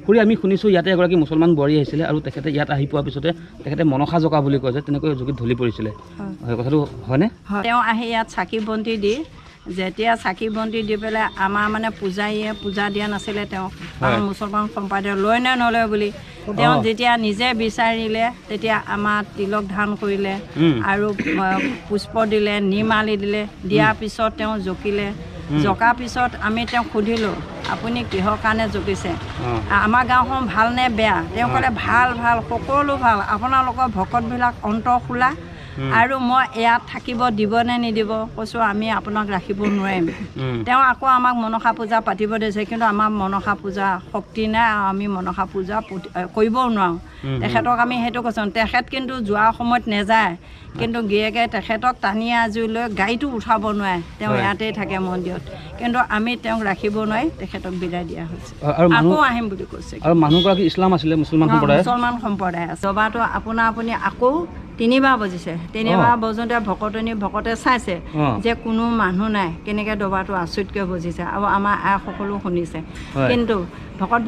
খুৰী আমি শুনিছোঁ ইয়াতে এগৰাকী মুছলমান বোৱাৰী আহিছিলে আৰু তেখেতে ইয়াত আহি পোৱাৰ পিছতে তেখেতে মনসা জকা বুলি কয় যে তেনেকৈ জুকিত ঢলি পৰিছিলে হয় কথাটো হয়নে তেওঁ আহি ইয়াত চাকি বন্তি দি যেতিয়া চাকি বন্তি দি পেলাই আমাৰ মানে পূজাৰীয়ে পূজা দিয়া নাছিলে তেওঁক কাৰণ মুছলমান সম্প্ৰদায় লয় নে নলয় বুলি তেওঁ যেতিয়া নিজে বিচাৰিলে তেতিয়া আমাৰ তিলক ধান কৰিলে আৰু পুষ্প দিলে নিম আলি দিলে দিয়াৰ পিছত তেওঁ জকিলে জকাৰ পিছত আমি তেওঁক সুধিলোঁ আপুনি কিহৰ কাৰণে জকিছে আমাৰ গাঁওখন ভাল নে বেয়া তেওঁ ক'লে ভাল ভাল সকলো ভাল আপোনালোকৰ ভকতবিলাক অন্তৰ খোলা আৰু মই ইয়াত থাকিব দিবনে নিদিব কৈছোঁ আমি আপোনাক ৰাখিব নোৱাৰিম তেওঁ আকৌ আমাক মনসা পূজা পাতিব দিছে কিন্তু আমাৰ মনসা পূজা শক্তি নাই আমি মনসা পূজা কৰিবও নোৱাৰোঁ তেখেতক আমি সেইটো কৈছোঁ তেখেত কিন্তু যোৱাৰ সময়ত নেযায় কিন্তু গিৰিয়েকে তেখেতক টানি আজৰি লৈ গাড়ীটো উঠাব নোৱাৰে তেওঁ ইয়াতেই থাকে মন্দিৰত কিন্তু আমি তেওঁক ৰাখিব নোৱাৰি তেখেতক বিদায় দিয়া হৈছে আকৌ আহিম বুলি কৈছে আৰু মানুহগৰাকী ইছলাম আছিলে মুছলমান সম্প্ৰদায় আছে দবাটো আপুনি আকৌ 3 বাৰ বজিছে 3 বাৰ বজোঁতে ভকতে চাইছে যে কোনো মানুহ নাই কেনেকৈ দবাটো আচৰিতকৈ বজিছে আৰু আমাৰ সকলো শুনিছে কিন্তু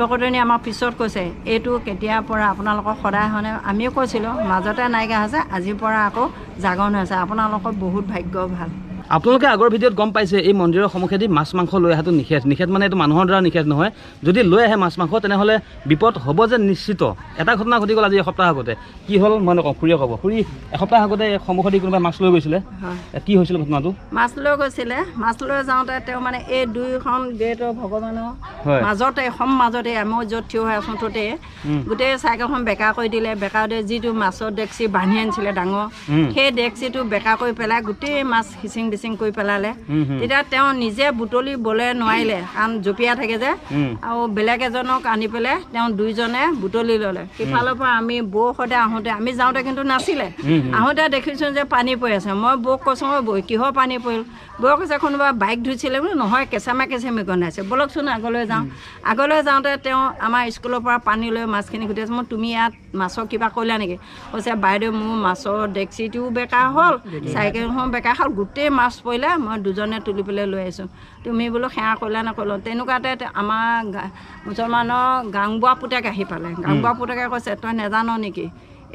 ভকতনী আমাক পিছত কৈছে এইটো কেতিয়াৰ পৰা আপোনালোকৰ সদায় হয়নে আমিও কৈছিলোঁ মাজতে নাইকিয়া হৈছে আজিৰ পৰা আকৌ জাগৰণ হৈছে আপোনালোকৰ বহুত ভাগ্য ভাল আপোনালোকে আগৰ ভিডিঅ'ত গম পাইছে এই মন্দিৰৰ সন্মুখেদি মাছ মাংস লৈ অহাটো নিষেধ মানে এইটো মানুহৰ দ্বাৰা নিষেধ নহয় যদি লৈ আহে মাছ মাংস তেনেহ'লে বিপদ হ'ব যে নিশ্চিত এটা ঘটনা ঘটি গ'ল আজি এসপ্তাহ আগতে কি হ'ল মই নকওঁ খুৰীয়ে ক'ব খুৰী এসপ্তাহ আগতে সন্মুখেদি কোনোবাই মাছ লৈ গৈছিলে কি হৈছিল ঘটনাটো মাছ লৈ গৈছিলে মাছ লৈ যাওঁতে তেওঁ মানে এই দুইখন গেটৰ ভগৱানৰ মাজতে আমি য'ত থিয় হৈ আছোঁ ততে গোটেই চাইকেলখন বেকা কৰি দিলে বেকা দি যিটো মাছৰ ডেক্সি বান্ধি আনিছিলে ডাঙৰ সেই ডেক্সিটো বেকা কৰি পেলাই গোটেই মাছ খিচিং কৰি পেলালে তেতিয়া তেওঁ নিজে বুটলিবলৈ নোৱাৰিলে কাৰণ জঁপিয়াই থাকে যে আৰু বেলেগ এজনক আনি পেলাই তেওঁ দুইজনে বুটলি ল'লে সিফালৰ পৰা আমি বৌ সদায় আহোঁতে আমি যাওঁতে কিন্তু নাছিলে আহোঁতে দেখিছোঁ যে পানী পৰি আছে মই বৌক কৈছোঁ বৌ কিহৰ পানী পৰিল বৌ কৈছে কোনোবা বাইক ধুইছিলে বোলে নহয় কেঁচামা গন্ধাইছে ব'লকচোন আগলৈ যাওঁতে তেওঁ আমাৰ স্কুলৰ পৰা পানী লৈ মাছখিনি গুটিয়াইছে মই তুমি ইয়াত মাছৰ কিবা কৰিলা নেকি কৈছে বাইদেউ মোৰ মাছৰ ডেক্সিটোও বেকাৰ হ'ল চাইকেলখন বেকাৰ হ'ল গোটেই মাছ পৰিলে মই দুজনে তুলি পেলাই লৈ আহিছোঁ তুমি বোলো সেৱা কৰিলা নকৰিলোঁ তেনেকুৱাতে আমাৰ মুছলমানৰ গাংবুঢ়া পুতেক আহি পালে গাংবুঢ়া পুতেকে কৈছে তই নেজানো নেকি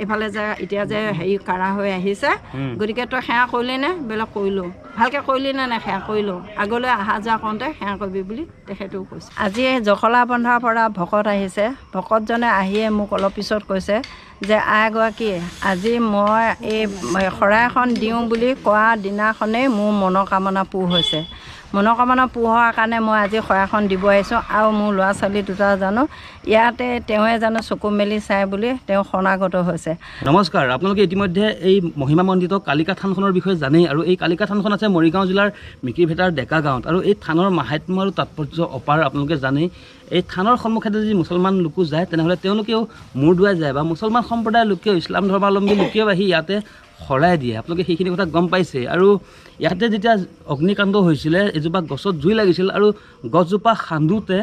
এইফালে যে এতিয়া যে হেৰি কাৰা হৈ আহিছে গতিকে তই সেৱা কৰিলি নে বোলে কৰিলোঁ ভালকৈ কৰিলি নে সেৱা কৰিলোঁ আগলৈ অহা যোৱা কৰোঁতে সেৱা কৰিবি বুলি তেখেতেও কৈছে আজি এই জখলা বন্ধাৰ পৰা ভকত আহিছে ভকতজনে আহিয়ে মোক অলপ পিছত কৈছে যে আইগৰাকী আজি মই এই শৰাইখন দিওঁ বুলি কোৱা দিনাখনেই মোৰ মনোকামনা পূৰ হৈছে মনোকামনা পূৰ হোৱাৰ কাৰণে মই আজি শৰাইখন দিব আহিছোঁ আৰু মোৰ ল'ৰা ছোৱালী দুটা জানো ইয়াতে তেওঁৱে জানো চকু মেলি চাই বুলি তেওঁ শৰণাগত হৈছে নমস্কাৰ আপোনালোকে ইতিমধ্যে এই মহিমা মণ্ডিত কালিকা থানখনৰ বিষয়ে জানেই আৰু এই কালিকা থানখন আছে মৰিগাঁও জিলাৰ মিকিৰভেটাৰ ডেকা গাঁৱত আৰু এই থানৰ মাহাত্ম্য আৰু তাৎপৰ্য অপাৰ আপোনালোকে জানেই এই থানৰ সন্মুখেদি যদি মুছলমান লোকো যায় তেনেহ'লে তেওঁলোকেও মূৰ দুৱাই যায় বা মুছলমান সম্প্ৰদায়ৰ লোকেও ইছলাম ধৰ্মাৱলম্বী লোকেও আহি ইয়াতে শৰাই দিয়ে আপোনালোকে সেইখিনি কথা গম পাইছে আৰু ইয়াতে যেতিয়া অগ্নিকাণ্ড হৈছিলে এজোপা গছত জুই লাগিছিল আৰু গছজোপা খান্দোতে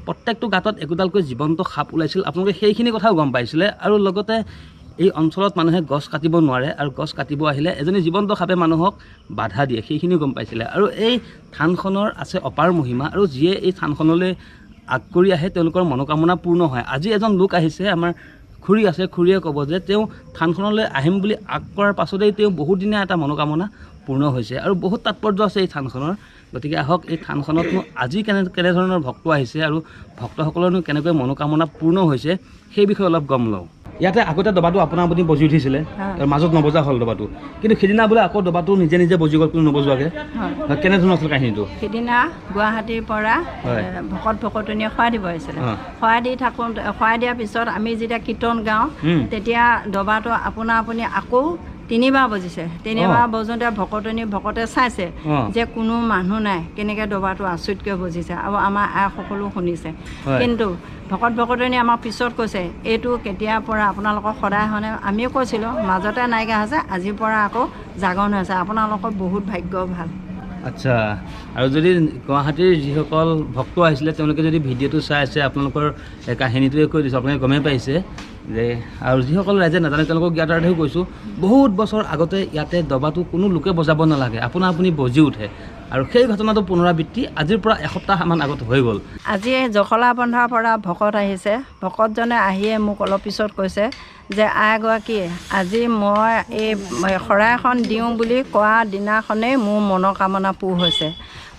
প্ৰত্যেকটো গাঁতত একোডালকৈ জীৱন্ত সাপ ওলাইছিল আপোনালোকে সেইখিনি কথাও গম পাইছিলে আৰু লগতে এই অঞ্চলত মানুহে গছ কাটিব নোৱাৰে আৰু গছ কাটিব আহিলে এজনী জীৱন্ত সাপে মানুহক বাধা দিয়ে সেইখিনিও গম পাইছিলে আৰু এই থানখনৰ আছে অপাৰ মহিমা আৰু যিয়ে এই থানখনলৈ আগ কৰি আহে তেওঁলোকৰ মনোকামনা পূৰ্ণ হয় আজি এজন লোক আহিছে আমাৰ খুৰী আছে খুৰীয়ে ক'ব যে তেওঁ থানখনলৈ আহিম বুলি আগ কৰাৰ পাছতেই তেওঁ বহুদিনীয়া এটা মনোকামনা পূৰ্ণ হৈছে আৰু বহুত তাৎপৰ্য আছে এই থানখনৰ গতিকে আহক এই থানখনতনো আজি কেনেধৰণৰ ভক্ত আহিছে আৰু ভক্তসকলৰনো কেনেকৈ মনোকামনা পূৰ্ণ হৈছে সেই বিষয়ে অলপ গম লওঁ ইয়াতে আগতে দবাটো আপুনি বজি উঠিছিলে মাজত নবজা হ'ল দবাটো কিন্তু সেইদিনা বোলে আকৌ দবাটো নিজে বজি গ'ল কোনো নবজোৱাকৈ কেনেধৰণৰ আছিল কাহিনীটো সেইদিনা গুৱাহাটীৰ পৰা ভকতনীয়ে শৰাই দিব আহিছিলে শৰাই দি থাকোঁতে শৰাই দিয়াৰ পিছত আমি যেতিয়া কীৰ্তন গাওঁ তেতিয়া দবাটো আপুনি আকৌ 3 বাৰ বজিছে 3 বাৰ বজোঁতে ভকতে চাইছে যে কোনো মানুহ নাই কেনেকৈ দবাটো আচৰিতকৈ বজিছে আৰু আমাৰ সকলো শুনিছে কিন্তু ভকতনী আমাক পিছত কৈছে এইটো কেতিয়াৰ পৰা আপোনালোকৰ সদায় হয়নে আমিও কৈছিলোঁ মাজতে নাইকিয়া হৈছে আজিৰ পৰা আকৌ জাগৰণ হৈছে আপোনালোকৰ বহুত ভাগ্য ভাল আচ্ছা আৰু যদি গুৱাহাটীৰ যিসকল ভক্ত আহিছিলে তেওঁলোকে যদি ভিডিঅ'টো চাই আছে আপোনালোকৰ কাহিনীটোৱে কৈ দিছোঁ আপোনালোকে গমেই পাইছে যে আৰু যিসকল ৰাইজে নাজানে তেওঁলোকক জ্ঞাতাৰ্থেও কৈছোঁ বহুত বছৰ আগতে ইয়াতে দবাটো কোনো লোকে বজাব নালাগে আপুনি বজি উঠে আৰু সেই ঘটনাটো পুনৰাবৃত্তি আজিৰ পৰা এসপ্তাহমান আগত হৈ গ'ল। আজি জখলা বন্ধাৰ পৰা ভকত আহিছে। ভকতজনে আহিয়ে মোক অলপ পিছত কৈছে যে আইগৰাকী, আজি মই এই শৰাইখন দিওঁ বুলি কোৱা দিনাখনেই মোৰ মনোকামনা পূৰ হৈছে।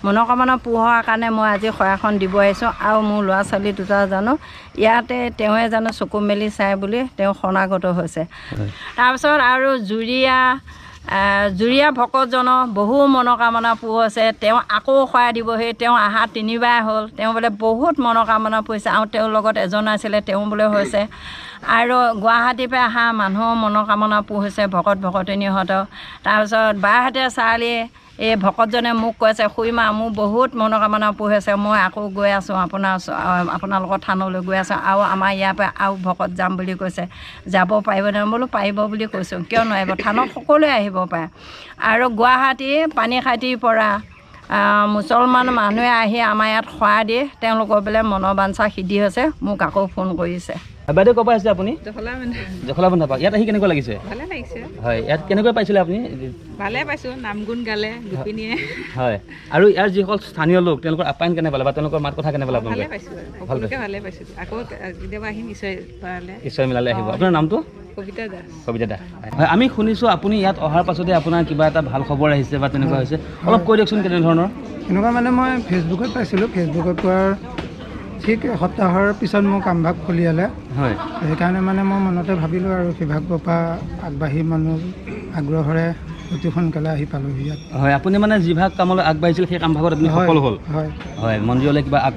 মনোকামনা পূৰ হোৱাৰ কাৰণে মই আজি শৰাইখন দিব আহিছোঁ। আৰু মোৰ ল'ৰা ছোৱালী দুটা জানো ইয়াতে তেওঁৱে জানো চকু মেলি চাই বুলি তেওঁ শৰণাগত হৈছে। তাৰপিছত আৰু জুৰীয়া ভকতজনৰ বহু মনোকামনা পূৰ হৈছে। তেওঁ আকৌ শৰাই দিবহি। তেওঁ আহা 3বাৰ হ'ল। তেওঁ বোলে বহুত মনোকামনা পৰিছে আৰু তেওঁৰ লগত এজন আছিলে, তেওঁ বোলে হৈছে। আৰু গুৱাহাটীৰ পৰা অহা মানুহৰ মনোকামনা পূৰ হৈছে, ভকত ভকতনীহঁতৰ। তাৰপিছত বাহঁতে চাৰিআলি এই ভকতজনে মোক কৈছে, খুৰীমা মোৰ বহুত মনোকামনা পূৰ হৈছে, মই আকৌ গৈ আছোঁ আপোনালোকৰ থানলৈ গৈ আছোঁ, আৰু আমাৰ ইয়াৰ পৰা আৰু ভকত যাম বুলি কৈছে। যাব পাৰিবনে? বোলো পাৰিব বুলি কৈছোঁ। কিয় নোৱাৰিব? থানত সকলোৱে আহিব পাৰে। আৰু গুৱাহাটী পানীখাইটিৰ পৰা মুছলমান মানুহে আহি আমাৰ ইয়াত শৰাই দিয়ে, তেওঁলোকৰ বোলে মনোবাঞ্ছা সিদ্ধি হৈছে। মোক আকৌ ফোন কৰিছে। বাইদেউ ক'ৰ পৰা আহিছে আপুনি? জখলা বন্ধা পৰা। ইয়াত আহি কেনেকুৱা লাগিছে? ভালে লাগিছে। হয়, ইয়াত কেনেকৈ পাইছিলে আপুনি? ভালে পাইছোঁ, নাম গুণ গালে গোপিনীয়ে। হয়, আৰু ইয়াৰ যিসকল স্থানীয় লোক তেওঁলোকৰ আপ্যায়ন কেনে পালে বা তেওঁলোকৰ মাত কথা কেনে পালে ভালে আপোনালোকে? পাইছোঁ, সকলোকে ভালে পাইছোঁ। আকৌ কেতিয়াবা আহিম নিশ্চয় পালে। ঈশ্বৰ মিলালে আহিব। আপোনাৰ নামটো? কবিতা দাস। কবিতা দা। হয়, আমি শুনিছোঁ আপুনি ইয়াত অহাৰ পাছতে আপোনাৰ কিবা এটা ভাল খবৰ আহিছে বা তেনেকুৱা হৈছে, অলপ কৈ দিয়কচোন কেনেধৰণৰ? এনেকুৱা মানে মই ফেচবুকত পাইছিলোঁ। ফেচবুকত পোৱাৰ ঠিক এসপ্তাহৰ পিছত মোৰ কামভাগ খুলিয়ালে। হয়, সেইকাৰণে মানে মই মনতে ভাবিলোঁ আৰু সেইভাগৰ পৰা আগবাঢ়ি মানুহ আগ্ৰহেৰে অতি সোনকালে আহি পালোঁহি ইয়াত। হয়, আপুনি মানে যিভাগ কামলৈ আগবাঢ়িছিল সেই কামভাগত আপুনি সফল হ'ল? হয়, হয়, মন্দিৰলৈ কিবা আগ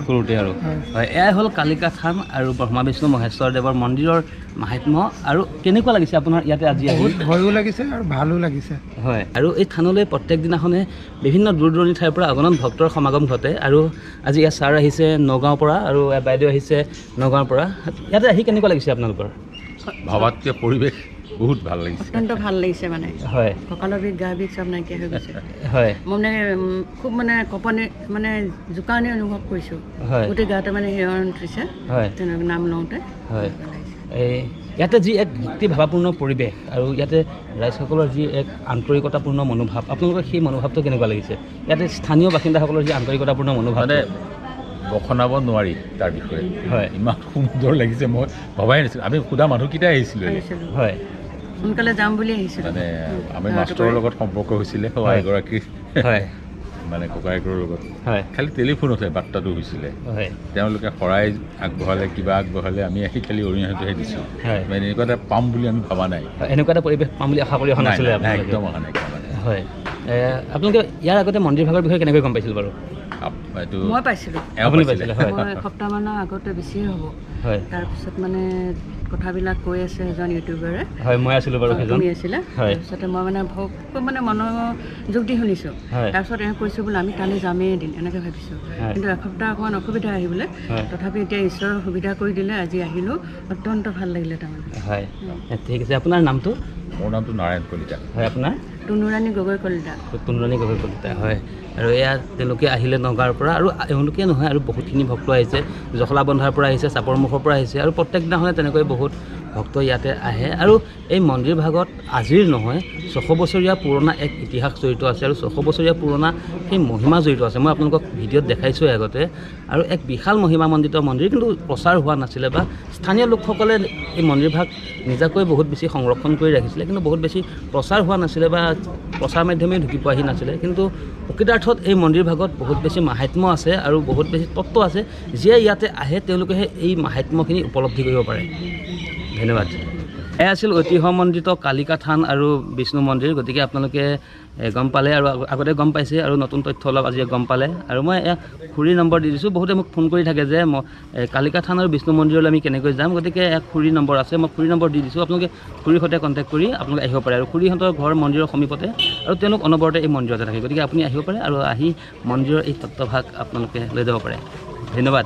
কৰোঁতে আৰু হয়, এয়াই হ'ল কালিকা থান আৰু ব্ৰহ্মা বিষ্ণু মহেশ্বৰদেৱৰ মন্দিৰৰ মাহাত্ম্য। আৰু কেনেকুৱা লাগিছে আপোনাৰ ইয়াতে আজি আহি? বহুত ভয়ো লাগিছে আৰু ভালো লাগিছে। হয়, আৰু এই থানলৈ প্ৰত্যেক দিনাখনে বিভিন্ন দূৰ দূৰণিৰ ঠাইৰ পৰা অগণন ভক্তৰ সমাগম ঘটে। আৰু আজি ইয়াত ছাৰ আহিছে নগাঁৱৰ পৰা আৰু বাইদেউ আহিছে নগাঁৱৰ পৰা। ইয়াতে আহি কেনেকুৱা লাগিছে আপোনালোকৰ? ভাবাতকৈ পৰিৱেশ বহুত ভাল লাগিছে। অত্যন্ত ভাল লাগিছে মানে। হয়, কঁকালৰ বিষ, গা বিষ চব নাইকিয়া হৈ গৈছে। হয়, মই মানে খুব মানে কঁপনি মানে জোকাৰণি অনুভৱ কৰিছোঁ। হয়, গোটেই গাতে মানে শিহৰণ উঠিছে হয়, তেনেকৈ নাম লওঁতে। হয়। এই ইয়াতে যি এক ভক্তিভাৱাপূৰ্ণ পৰিৱেশ আৰু ইয়াতে ৰাইজসকলৰ যি এক আন্তৰিকতাপূৰ্ণ মনোভাৱ, আপোনালোকৰ সেই মনোভাৱটো কেনেকুৱা লাগিছে? ইয়াতে স্থানীয় বাসিন্দাসকলৰ যি আন্তৰিকতাপূৰ্ণ মনোভাৱ, মানে বখনাব নোৱাৰি তাৰ বিষয়ে। হয়, ইমান সুন্দৰ লাগিছে, মই ভবাই নাছিলোঁ। আমি সোধা মানুহকেইটাই আহিছিলোঁ। হয়, সোনকালে যাম বুলি আহিছিলোঁ। মানে আমি মাষ্টৰৰ লগত সম্পৰ্ক হৈছিলে এগৰাকী, হয়, মানে ককায়েকৰ লগত। হয়, খালি টেলিফোনতহে বাৰ্তাটো হৈছিলে। হয়, তেওঁলোকে শৰাই আগবঢ়ালে, কিবা আগবঢ়ালে, আমি আহি খালি অৰিহণাটোহে দিছোঁ। হয়, মানে এনেকুৱা এটা পাম বুলি আমি ভবা নাই। এনেকুৱা এটা পৰিৱেশ পাম বুলি আশা কৰি অহা নাছিলে আপোনালোকে? একদম অহা নাই। হয়, আপোনালোকে ইয়াৰ আগতে মন্দিৰ ভাগৰ বিষয়ে কেনেকৈ গম পাইছিল বাৰু? এইটো মই পাইছিলোঁ। আপুনি পাইছিলে? হয়, মই এসপ্তাহমানৰ আগতে বেছিয়ে হ'ব। হয়, তাৰপিছত মানে কথাবিলাক কৈ আছে এজন ইউটিউবাৰে। হয়, মই আছিলোঁ বাৰু সেইজন। তুমি আছিলে। হয়, তাৰপিছতে মই মানে খুব মানে মনোযোগ দি শুনিছোঁ। হয়, তাৰপিছত এওঁ কৈছোঁ বোলে আমি কালি যামেই এদিন, এনেকৈ ভাবিছোঁ। হয়, কিন্তু এসপ্তাহ অকণমান অসুবিধা আহিবলৈ, হয়, তথাপি এতিয়া ঈশ্বৰৰ সুবিধা কৰি দিলে আজি আহিলোঁ। অত্যন্ত ভাল লাগিলে তাৰমানে। হয়, ঠিক আছে। আপোনাৰ নামটো? মোৰ নামটো নাৰায়ণ কলিতা। হয়, আপোনাৰ? টুনুৰাণী গগৈ কলিতা। টুনুৰাণী গগৈ কলিতা। হয়, আৰু এয়া তেওঁলোকে আহিলে নগাঁৱৰ পৰা, আৰু এওঁলোকে নহয় আৰু বহুতখিনি ভক্ত আহিছে। জখলা বন্ধাৰ পৰা আহিছে, চাপৰমুখৰ পৰা আহিছে, আৰু প্ৰত্যেক দিনাখনে তেনেকৈ বহুত ভক্ত ইয়াতে আহে। আৰু এই মন্দিৰ ভাগত আজিৰ নহয় 600 বছৰীয়া পুৰণা এক ইতিহাস জড়িত আছে, আৰু 600 বছৰীয়া পুৰণা সেই মহিমা জড়িত আছে। মই আপোনালোকক ভিডিঅ'ত দেখাইছোঁ আগতে। আৰু এক বিশাল মহিমামণ্ডিত মন্দিৰ, কিন্তু প্ৰচাৰ হোৱা নাছিলে, বা স্থানীয় লোকসকলে এই মন্দিৰভাগ নিজাকৈ বহুত বেছি সংৰক্ষণ কৰি ৰাখিছিলে, কিন্তু বহুত বেছি প্ৰচাৰ হোৱা নাছিলে বা প্ৰচাৰ মাধ্যমেই ঢুকি পোৱাহি নাছিলে। কিন্তু প্ৰকৃতাৰ্থত এই মন্দিৰ ভাগত বহুত বেছি মাহাত্ম্য আছে আৰু বহুত বেছি তত্ত্ব আছে, যিয়ে ইয়াতে আহে তেওঁলোকেহে এই মাহাত্ম্যখিনি উপলব্ধি কৰিব পাৰে। ধন্যবাদ। এয়া আছিল ঐতিহ্যমণ্ডিত কালিকা থান আৰু বিষ্ণু মন্দিৰ। গতিকে আপোনালোকে গম পালে, আৰু আগতে গম পাইছে, আৰু নতুন তথ্য অলপ আজি গম পালে। আৰু মই এয়া খুৰীৰ নম্বৰ দি দিছোঁ। বহুতে মোক ফোন কৰি থাকে যে কালিকা থান আৰু বিষ্ণু মন্দিৰলৈ আমি কেনেকৈ যাম। গতিকে এক খুৰীৰ নম্বৰ আছে, মই খুৰীৰ নম্বৰ দি দিছোঁ। আপোনালোকে খুৰীৰ সৈতে কণ্টেক্ট কৰি আপোনালোকে আহিব পাৰে। আৰু খুৰীহঁতৰ ঘৰ মন্দিৰৰ সমীপতে, আৰু তেওঁলোক অনবৰতে এই মন্দিৰতে থাকে। গতিকে আপুনি আহিব পাৰে আৰু আহি মন্দিৰৰ এই তত্ত্বভাগ আপোনালোকে লৈ যাব পাৰে। ধন্যবাদ।